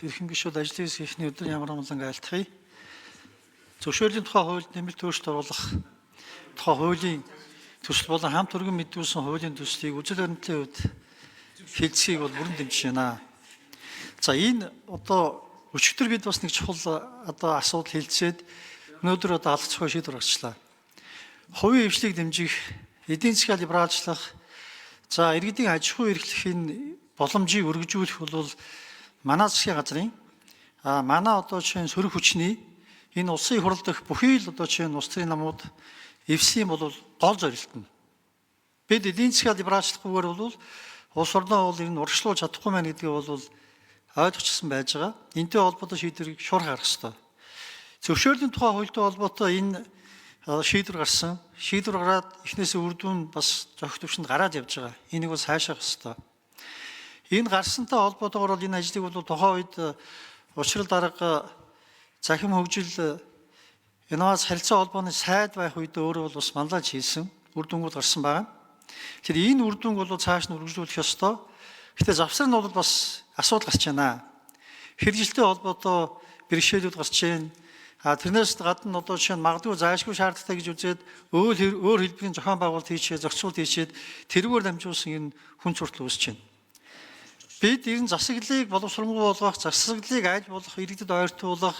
Эрхэм гишүүд ажлын хэсгийн өдөр ямар амгалан айлтгая. Зөвшөөрлийн тухай хууль нэмэлт өөрчлөлт оруулах тухай хуулийн төсөл болон хамт өргөн мэдүүлсэн хуулийн төслийг үжил баримтлалын үед хэлцгийг бол бүрэн дэмжиж байна. За энэ одоо өчигдөр бид бас нэг чухал асуудал хэлцээд өнөөдөр алах зохион шийдвэр гаргачлаа. Хувийн эвшлийг дэмжих, эдийн засгийг либералчлах, за иргэдийн аж ахуй эрхлэхийн боломжийг өргөжүүлэх бол манай засгийн газрын манай одоо жишээ нь сөрөг хүчний энэ улсын хурал дэх бүхий л одоо жишээ нь улс төрийн намууд эвслийн бол гол зорилт нь. Бид эдийн засгийг либералчлахгүйгээр бол улс орноо бол энэ урагшлуулж чадахгүй мэн гэдгийг бол ойлгочихсон байж байгаа. Энтэй холбоотой шийдвэрийг шуурх гаргах ёстой. Зөвшөөрлийн тухай хуультай холбоотой энэ шийдвэр гарсан. Шийдвэр гараад эхнээсээ үр дүн бас зохих төвшөнд гараад явж байгаа. Энийг бас хайшаах ёстой. Энэ гарсантай холбоотойгоор бол энэ ажлыг бол тухайн үед учрал дарга захим хөгжил инновац харилцаа холбооны сайд байх үед өөрөө бол бас манлайж хийсэн үр дүнгууд гарсан байна. Тэгэхээр энэ үр дүнг бол цааш нь үргэлжлүүлэх ёстой. Гэхдээ завсар нь бол бас асуудал гарч байна. Хэрэгжилтэй холбоотой бэрхшээлүүд гарч байна. Тэрнээс гадна одоо жишээ нь магадгүй заашгүй шаардлагатай гэж үзээд өөр хэлбэрийн зохион байгуулалт хийчээ, зохицуулт хийчээд тэрүүгээр дамжуулсан энэ хүн суртал үүсэж байна. Бид энэ засаглалыг боловсронгуй болгох, засаглалыг аль болох иргэдэд ойртуулах,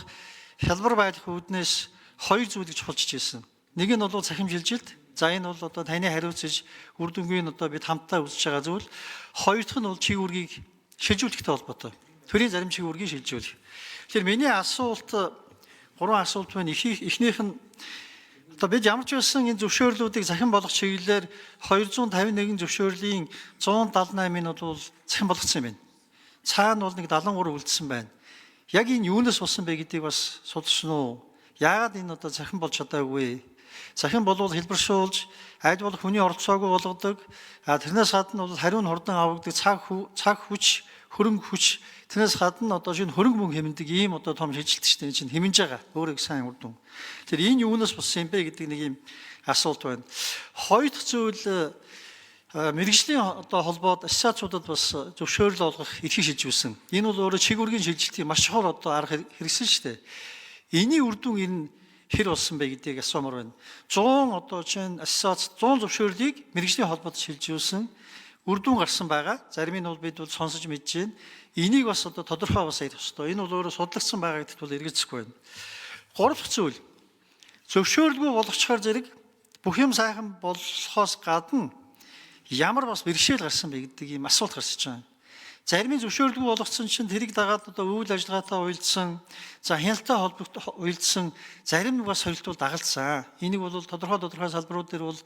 хялбар байх үүднээс хоёр зүйлийг чухалчж ирсэн. Нэг нь бол цахим шилжилт. За энэ бол одоо таны хариуцж үр дүнгийн одоо бид хамтдаа үзэж байгаа зүйл. Хоёр дахь нь бол чиг үүргийг шилжүүлэхтэй холбоотой. Төрийн зарим чиг үүргийг шилжүүлэх. Тэгэхээр миний асуулт гурван асуулт байна. Эхнийх нь одоо бид ямар ч байсан энэ зөвшөөрлүүдийг захин болгох чиглэлээр 251 зөвшөөрлийн 178-ыг бол захин болгоцсон юм байна. Цаана бол нэг 73 үлдсэн байна. Яг энэ юунаас болсон бэ гэдгийг бас судалсан уу? Яагаад энэ одоо захин болж чадаагүй? Захин болвол хэлбэршүүлж, аль болох хүний оролцоогүй болгодог. Тэрнээс гадна бол хариу нь хурдан авагддаг цаг хүч, хөрөнгө хүч. Тэрнээс гадна одоо шинэ хөрөнгө мөнгө хэмнэдэг ийм одоо том шилжилттэй чинь хэмнэж байгаа. Өөрөө их сайн үр дүн. Тэр энэ юунаас болсон юм бэ гэдэг нэг юм асуулт байна. Хоёр дахь зүйл мэргэжлийн одоо холбоод ассоциацуудад бас зөвшөөрөл олгох эрхийг шилжүүлсэн. Энэ бол өөрөө чиг үүргийн шилжилтийн маш чухал одоо арга хэрэгсэн шүү дээ. Эний үр дүн энэ хэр болсон бэ гэдгийг асуумаар байна. 100 одоо чинь ассоциац 100 зөвшөөрлийг мэргэжлийн холбоод шилжүүлсэн. Үр дүн гарсан байгаа. Зарим нь бол бид бол сонсож мэдж байна. Энийг бас одоо тодорхой бас ярих ёстой. Энэ бол өөрөө судлагдсан байгаа гэдэгт бол эргэлзэхгүй байна. Гурав дахь зүйл. Зөвшөөрлгүй болгочихоор зэрэг бүх юм сайхан болохоос гадна ямар бас бэрхшээл гарсан бэ гэдэг ийм асуулт гарсаж байгаа. Зарим нь зөвшөөрлгүй болгоцсон чинь тэрийг дагаад одоо үйл ажиллагаатай уялдсан, за хяналттай холбогдсон уялдсан, зарим нь бас соёлтууд дагалдсан. Энийг бол тодорхой салбарууд дээр бол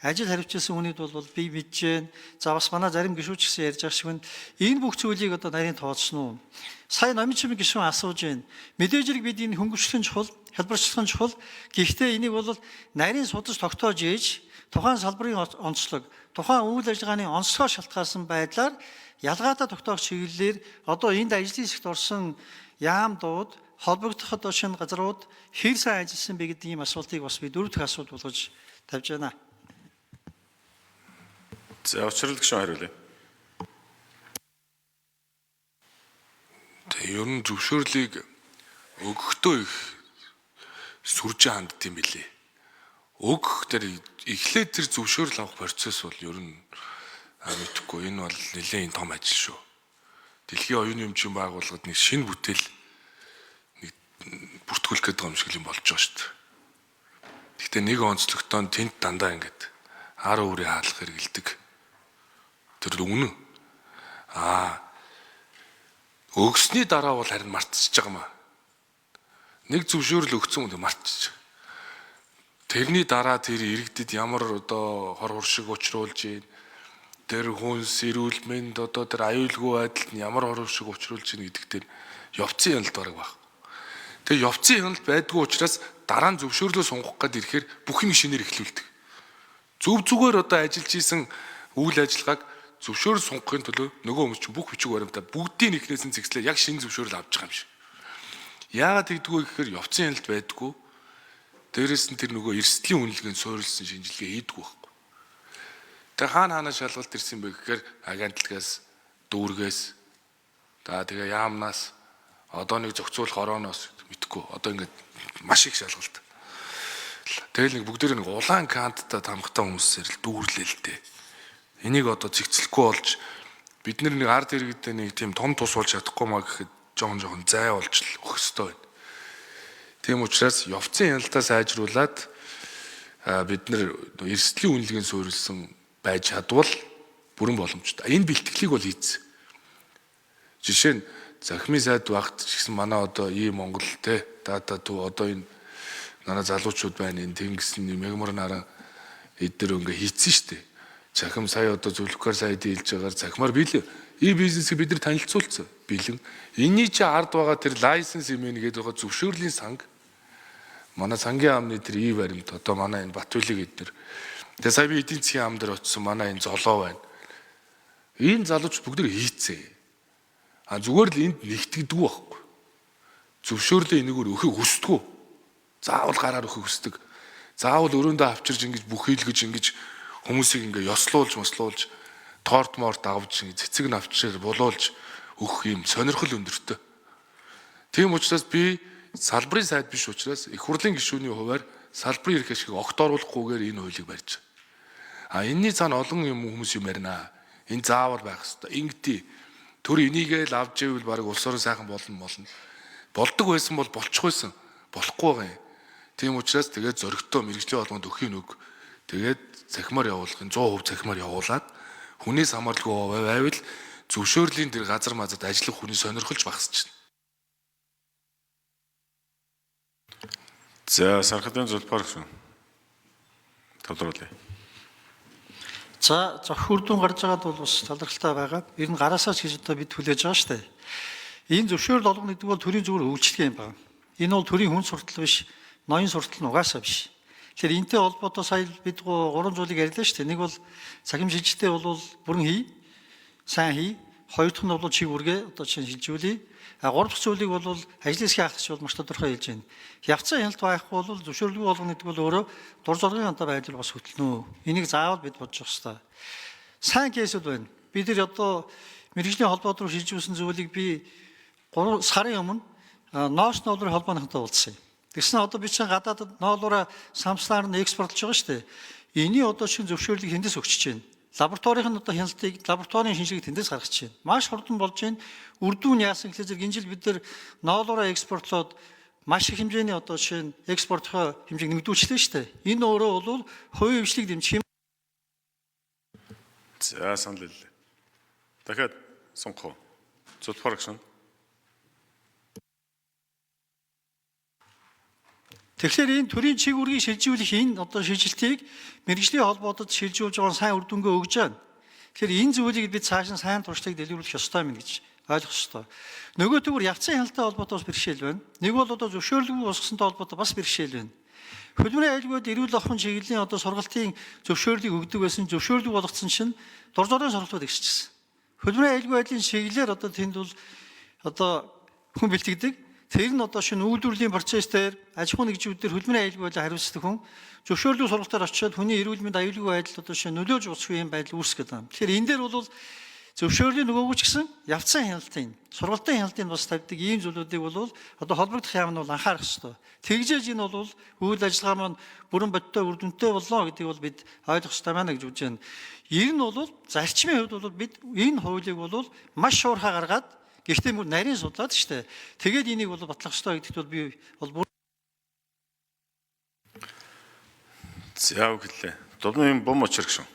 ажил хариуцсан үнэд бол би мэдж байна. За бас манай зарим гишүүч гэсэн ярьж байгаа шиг байна. Энэ бүх зүйлийг одоо нарийн тооцсон уу? Сая номын чимэг гишүүн асууж байна. Мэдээж хэрэг бид энэ хөнгөвчлөн чухал, хэлбэрчлэн чухал. Гэхдээ энийг бол нарийн судас тогтоож ээж тухайн салбарын онцлог, тухайн үйл ажиллагааны онцлогоо шалтгаалсан байдлаар ялгаатай тогтоох чиглэлээр одоо энд ажлын хэсэгт орсон яам дууд холбогдох одоо шинэ газрууд хэр сайн ажилласан бэ гэдэг ийм асуултыг бас би дөрөв дэх асуулт болгож тавьж байна. За учрал гишүүн хариулъя. Тэ ер нь зөвшөөрлийг өгөхдөө их сүржээ хандд юм билээ. Өгөх дээр эхлээд тэр зөвшөөрөл авах процесс бол ер нь мэдхгүй энэ бол нэлээд том ажил шүү. Дэлхийн оюуны өмчийн байгууллагад нэг шинэ бүтээл нэг бүртгүүлэх гэдэг юм шиг юм болж байгаа шүү дээ. Гэхдээ нэг онцлогтой тэнд дандаа ингээд хар өөрийн хаалх хэрэгэлдэг. Тэр үнэн. Өгсөний дараа бол харин мартчихж байгаа маа. Нэг зөвшөөрөл өгсөн хүн мартчихж байгаа. Тэрний дараа тэр иргэдэд ямар одоо хор хуршиг учруулж ийн тэр хүнс эрүүл мэнд одоо тэр аюулгүй байдалд нь ямар хор хуршиг учруулж ийн гэдэг дээр явцын хяналт бараг баг. Тэгээ явцын хяналт байдгүй учраас дараа нь зөвшөөрлөө сунгах гээд ирэхээр бүх юм шинээр эхлүүлдэг. Зөв зүгээр одоо ажиллаж исэн үйл ажиллагааг зөвшөөрөл сунгахын төлөө нөгөө хүмүүс чинь бүх бичиг баримтаа бүгдийн ихнээс нь зэгслээ яг шинэ зөвшөөрөл авч байгаа юм шиг. Яагаад тэгдэггүй гэхээр явцын хяналт байдгүй. Дээрээс нь тэр нөгөө эрсдлийн үнэлгээнд суурилсан шинжилгээ хийдэг байхгүй. Тэгээ хаана шалгалт ирсэн бэ гэхээр агентлагаас, дүүргээс, тэгээ яамнаас Одоо нэг зохицуулах орооноос мэдхгүй. Одоо ингээд маш их шалгалт. Тэгэл нэг бүгдээр нэг улаан канттай тамгатай хүмүүсээр л дүүрлээ л дээ. Энийг одоо зэгцлэхгүй болж бид нэг ард иргэдэд нэг тийм том тус болж чадахгүй маа гэхэд жоохон зай болж л өгөх ёстой байна. Тийм учраас явцын хяналтаа сайжруулад бид нар эрсдлийн үнэлгээнд суурилсан байж чадвал бүрэн боломжтой. Энэ бэлтгэлийг бол хийцэн. Жишээ нь захимын сайд багт ч гэсэн манай одоо Монгол те дата төв одоо энэ манай залуучууд байна энэ тэнгисний мегмар наран эдгээр ингээ хийцэн штэ. Захим сая одоо зөвлөхөөр сая дийлж байгаагаар захимаар бэлээ. Бизнесийг бид нар танилцуулсан бэлэн. Энийний чи ард байгаа тэр лайсенс имэн гэдэг байгаа зөвшөөрлийн санг. Манай сангийн амны тэр баримт одоо манай энэ Батүлэг эдгээр. Тэгээ сая би эдийн засгийн ам дээр очсон манай энэ золоо байна. Энэ залууч бүгд хийцээ. Зүгээр л энд нэгтгэдэг байхгүй. Зөвшөөрлөө энэгээр өхийг хүсдэг. Заавал гараар өхийг хүсдэг. Заавал өрөөндөө авчирж ингэж бүхийлгэж ингэж хүмүүсийг ингээ мослуулж торт морт авч цэцэг навчраар булуулж өгөх юм сонирхол өндөртэй. Тийм учраас би салбарын сайд биш учраас их хурлын гишүүний хуваар салбарын эрх ашиг огт оруулахгүйгээр энэ хуулийг барьж байгаа. Энэний цаана олон юм хүмүүс юм ярина. Энэ заавал байх хэрэгтэй. Ингэдий. Төр энийгээ л авч ивэл баг улс орон сайхан болно. Болдог байсан бол болчих байсан. Болохгүй байгаа юм. Тийм учраас тэгээд зөрөгтэй мэрэгжлийн холбоонд өгөх нь үг. Тэгээд захимаар явуулахын 100% захимаар явуулаад хүнээс хамааралгүй байвал зөвшөөрлийн тэр газар мазад ажиллах хүний сонирхолж багасч байна. За Сархадын Зулбар гэсэн. Тодруулъя. За зөвхөрдөн гарч байгаад бол бас талархалтай байгаа. Ер нь гараасаа ч гэж одоо бид хүлээж байгаа шүү дээ. Энэ зөвшөөрөл олгоно гэдэг бол төрийн зүгээр үйлчлэг юм байна. Энэ бол төрийн хүн суртал биш, ноён суртал нь угаасаа биш. Тэгэхээр энтэй холбоотой сая бид 3 зүйлийг ярьлаа шүү дээ. Нэг бол цахим шилжилттэй бол бүрэн хий, сайн хий. Хоёр дахь нь бол чиг үргээ одоо чинь шилжүүлээ. Гурав дахь зүйлийг бол ажлын хэсгийн ахлагч бол маш тодорхой хэлж байна. Явцсан хяналт байхгүй бол зөвшөөрлгүй болгоно гэдэг бол өөрөө дур зоргийн ханта байдал бас хөтлөнө. Энийг заавал бид бодож явах хэрэгтэй. Сайн кейсүүд байна. Бид нар одоо мэрэгжлийн холбоот руу шилжүүлсэн зүйлийг би 3 сарын өмнө ноос ноолрын холбооны ханта уулзсан юм. Тэгсэн одоо би чинь гадаадд ноолроо самслаар нь экспортлж байгаа шүү дээ. Эний одоо шинэ зөвшөөрлийг хэндээс өгч чинь. Лабораторийн одоо хяналтыг лабораторийн шинжилгээг тэндээс гаргаж байна. Маш хурдан болж байна. Үр дүн яасан гэхэл зэрэг энэ жил бид нар ноолороо экспортлоод маш их хэмжээний одоо жишээ нь экспортын хэмжээг нэмэгдүүлчихлээ шүү дээ. Энэ өөрөө бол хувийн хвшлийг дэмжих юм. За санал хэллээ. Дахиад сонгох. Зулбар гэсэн. Тэгэхээр энэ төрийн чиг үргийг шилжүүлэх энэ одоо шилжилтийг мэрэгжлийн холбоотод шилжүүлж байгаа сайн үр дүнгээ өгж байна. Тэгэхээр энэ зүйлийг бид цааш нь сайн туршлагыг дэлгэрүүлэх ёстой юм гэж ойлгох ёстой. Нөгөө төгөр явцсан хяналттай холбоотой бас бэрхшээл байна. Нэг бол одоо зөвшөөрлгүй босгосонтой холбоотой бас бэрхшээл байна. Хөдөлмөрийн айлгууд эрүүл ахуйн чиглэлийн одоо сургалтын зөвшөөрлийг өгдөг байсан зөвшөөрлгүй болгоцсон чинь дур зоргийн сургалтууд ихсчихсэн. Хөдөлмөрийн айлгуу байдлын чиглэлээр одоо тэнд бол одоо хүн бэлтгэдэг. Тэр нь одоо шинэ үйлдвэрлэлийн процесс дээр аж ахуйн нэгжүүд дээр хөдөлмөрийн аюулгүй байдлыг хариуцдаг хүн зөвшөөрлөг сургалтаар очиод хүний эрүүл мэнд аюулгүй байдал одоо шинэ нөлөөлж усах юм байдал үүсгэж байгаа юм. Тэгэхээр энэ дээр бол зөвшөөрлийн нөгөөгүй ч гэсэн явцсан хяналтын сургалтын хяналтын бас тавьдаг ийм зүйлүүдийг бол одоо холбогдох яам нь бол анхаарах ёстой. Тэгжээж энэ бол үйл ажиллагаа маань бүрэн бодиттой үр дүнтэй болно гэдгийг бол бид ойлгох ёстой байна гэж үзэж байна. Ер нь бол зарчмын хувьд бол бид энэ хуулийг бол маш шуурхай гаргаад гэхдээ мөр нарийн судлаад штэ. Тэгээд энийг бол батлах ёстой гэдэгт бол би бол За үгэлээ. Дубны бом очир гэсэн.